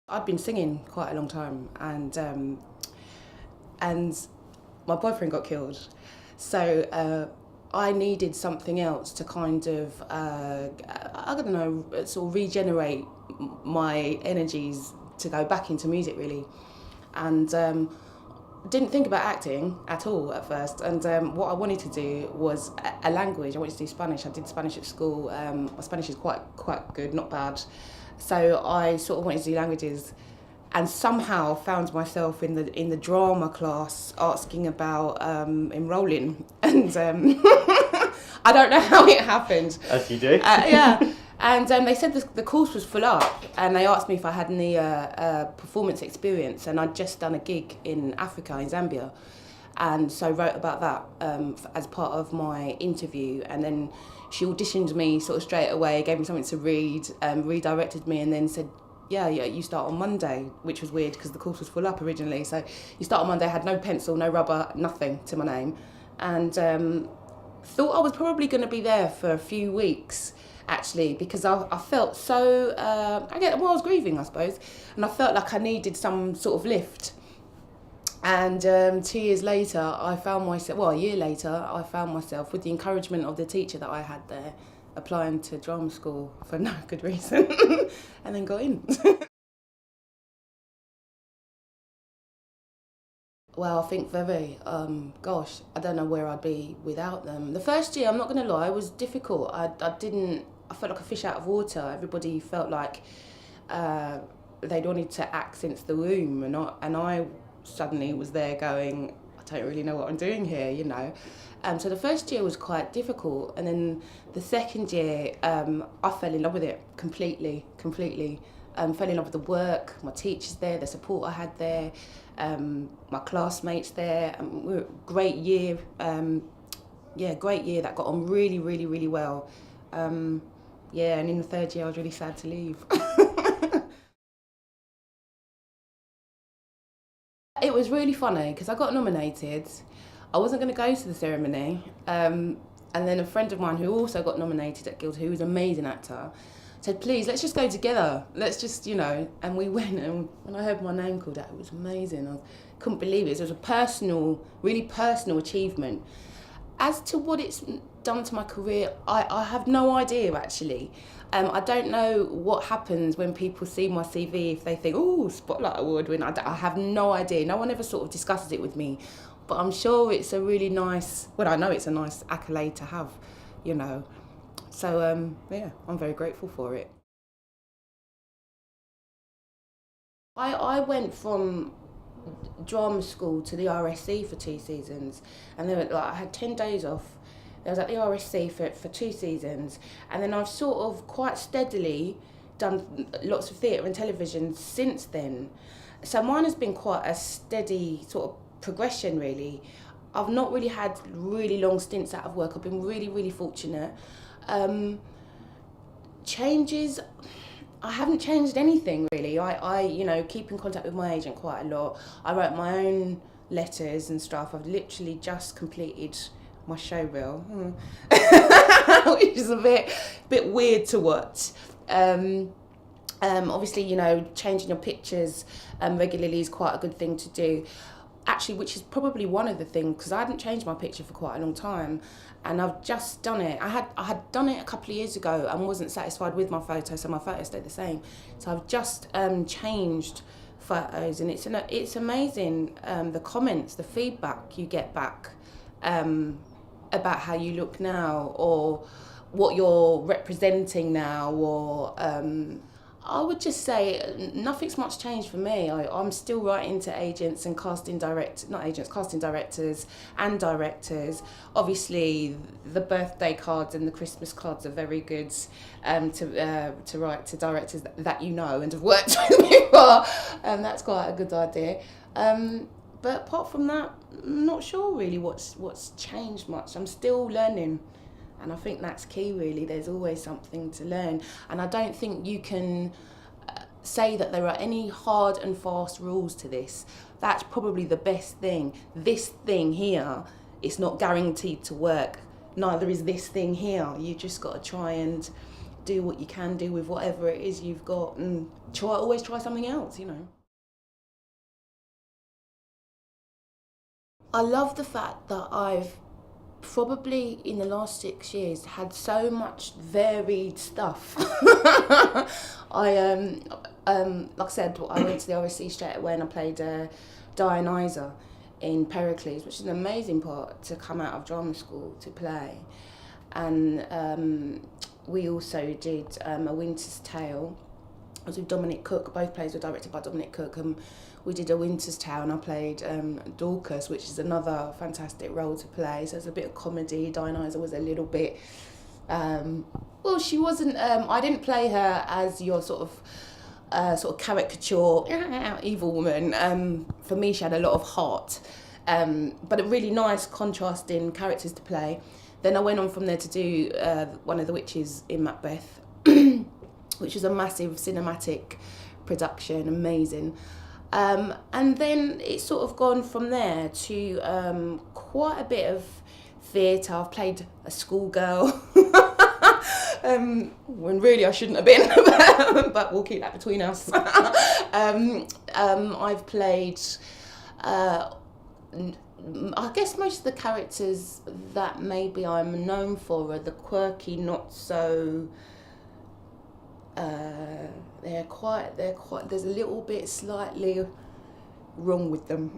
I'd been singing quite a long time, and my boyfriend got killed, so I needed something else to kind of I don't know, sort of regenerate my energies to go back into music really, and didn't think about acting at all at first, and what I wanted to do was a language. I wanted to do Spanish. I did Spanish at school. My Spanish is quite good, not bad. So I sort of wanted to do languages, and somehow found myself in the drama class asking about enrolling, and I don't know how it happened. As you do. Yeah. And they said the course was full up, and they asked me if I had any performance experience, and I'd just done a gig in Africa, in Zambia, and so wrote about that as part of my interview. And then she auditioned me sort of straight away, gave me something to read, redirected me, and then said, yeah, you start on Monday, which was weird because the course was full up originally. So you start on Monday, had no pencil, no rubber, nothing to my name, and thought I was probably going to be there for a few weeks, actually, because I felt so, I was grieving, I suppose, and I felt like I needed some sort of lift. And 2 years later, I found myself, a year later, I found myself, with the encouragement of the teacher that I had there, applying to drama school for no good reason, and then got in. Well, I think very, I don't know where I'd be without them. The first year, I'm not going to lie, it was difficult. I felt like a fish out of water. Everybody felt like they'd wanted to act since the womb, and I suddenly was there going, I don't really know what I'm doing here, you know. So the first year was quite difficult, and then the second year, I fell in love with it completely. Fell in love with the work, my teachers there, the support I had there, my classmates there. We were a great year. Great year that got on really well. And in the third year I was really sad to leave. It was really funny because I got nominated. I wasn't going to go to the ceremony, and then a friend of mine who also got nominated at Guildhall, who was an amazing actor, said, please, let's just go together. Let's just, and we went, and when I heard my name called out, it was amazing. I couldn't believe it. It was a really personal achievement. As to what it's done to my career, I have no idea, actually. I don't know what happens when people see my CV, if they think, oh, Spotlight Award winner. I have no idea. No one ever sort of discusses it with me. But I'm sure it's a really nice, I know it's a nice accolade to have, So, I'm very grateful for it. I went from drama school to the RSC for 2 seasons, and I had 10 days off. I was at the RSC for 2 seasons, and then I've sort of quite steadily done lots of theatre and television since then. So mine has been quite a steady sort of progression, really. I've not really had really long stints out of work. I've been really fortunate. Changes, I haven't changed anything really. I keep in contact with my agent quite a lot. I write my own letters and stuff. I've literally just completed my show reel, which is a bit weird to watch. Obviously, changing your pictures regularly is quite a good thing to do. Actually, which is probably one of the things, because I hadn't changed my picture for quite a long time, and I've just done it. I had done it a couple of years ago and wasn't satisfied with my photo, so my photo stayed the same. So I've just changed photos, and it's amazing the comments, the feedback you get back about how you look now, or what you're representing now, or I would just say nothing's much changed for me. I'm still writing to agents and casting directors and directors. Obviously, the birthday cards and the Christmas cards are very good to write to directors that and have worked with before. That's quite a good idea. But apart from that, I'm not sure really what's changed much. I'm still learning. And I think that's key, really. There's always something to learn. And I don't think you can say that there are any hard and fast rules to this. That's probably the best thing. This thing here, it's not guaranteed to work. Neither is this thing here. You just got to try and do what you can do with whatever it is you've got, and always try something else, I love the fact that I've probably in the last 6 years had so much varied stuff. Like I said, I went to the RSC straight away and I played Dionysa in Pericles, which is an amazing part to come out of drama school to play. And we also did A Winter's Tale. I was with Dominic Cook. Both plays were directed by Dominic Cook, and we did A Winter's Tale, and I played Dorcas, which is another fantastic role to play. So it's a bit of comedy. Dionysa was a little bit, well, she wasn't. I didn't play her as your sort of caricature evil woman. For me, she had a lot of heart, but a really nice contrasting characters to play. Then I went on from there to do one of the witches in Macbeth, which was a massive cinematic production, amazing. And then it's sort of gone from there to quite a bit of theatre. I've played a schoolgirl, when really I shouldn't have been, but we'll keep that between us. I've played, I guess most of the characters that maybe I'm known for are the quirky, not so... they're quite. There's a little bit slightly wrong with them,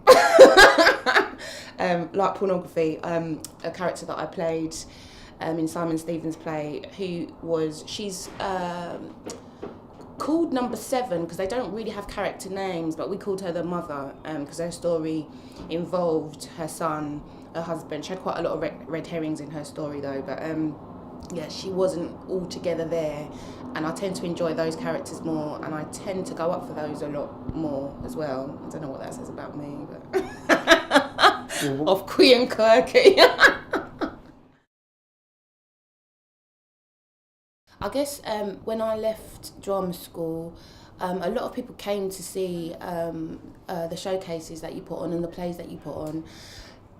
like pornography. A character that I played in Simon Stevens' play, she's called Number 7 because they don't really have character names, but we called her the mother because her story involved her son, her husband. She had quite a lot of red herrings in her story though, but. Yeah, she wasn't altogether there, and I tend to enjoy those characters more, and I tend to go up for those a lot more as well. I don't know what that says about me, but of queer and quirky. I guess when I left drama school, a lot of people came to see the showcases that you put on and the plays that you put on.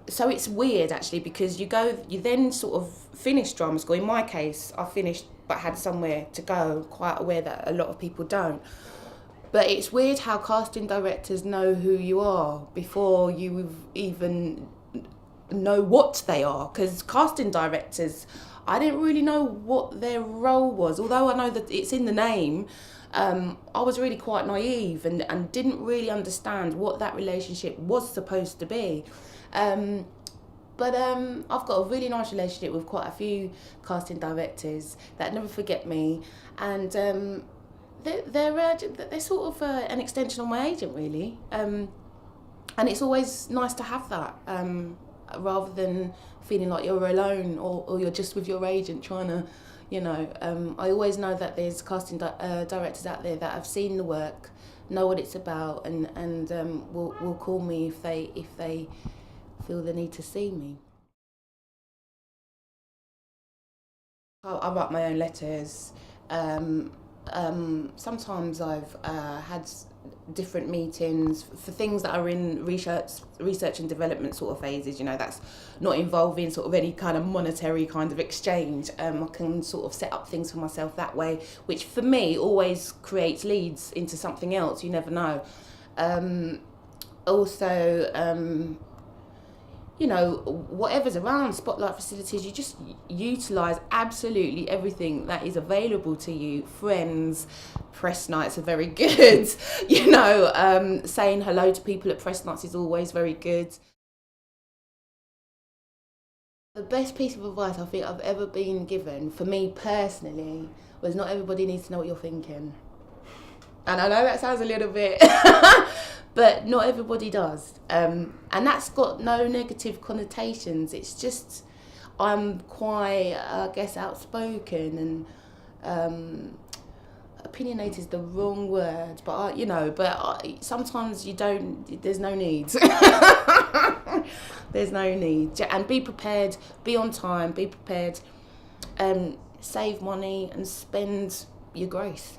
So it's weird actually, because you then sort of finish drama school. In my case, I finished but had somewhere to go, quite aware that a lot of people don't. But it's weird how casting directors know who you are before you even know what they are. Because casting directors, I didn't really know what their role was. Although I know that it's in the name, I was really quite naive and didn't really understand what that relationship was supposed to be. But I've got a really nice relationship with quite a few casting directors that never forget me, and they're sort of an extension of my agent really, and it's always nice to have that rather than feeling like you're alone or you're just with your agent trying to, I always know that there's casting directors out there that have seen the work, know what it's about, and will call me if they feel the need to see me. I write my own letters. Sometimes I've had different meetings for things that are in research and development sort of phases, that's not involving sort of any kind of monetary kind of exchange. I can sort of set up things for myself that way, which for me always creates leads into something else. You never know. Whatever's around spotlight facilities, you just utilise absolutely everything that is available to you. Friends, press nights are very good. Saying hello to people at press nights is always very good. The best piece of advice I think I've ever been given, for me personally, was not everybody needs to know what you're thinking. And I know that sounds a little bit... but not everybody does. And that's got no negative connotations. It's just I'm quite, I guess, outspoken and opinionated is the wrong word. But sometimes you don't. There's no need. There's no need. And be prepared. Be on time. Be prepared. Save money and spend your grace.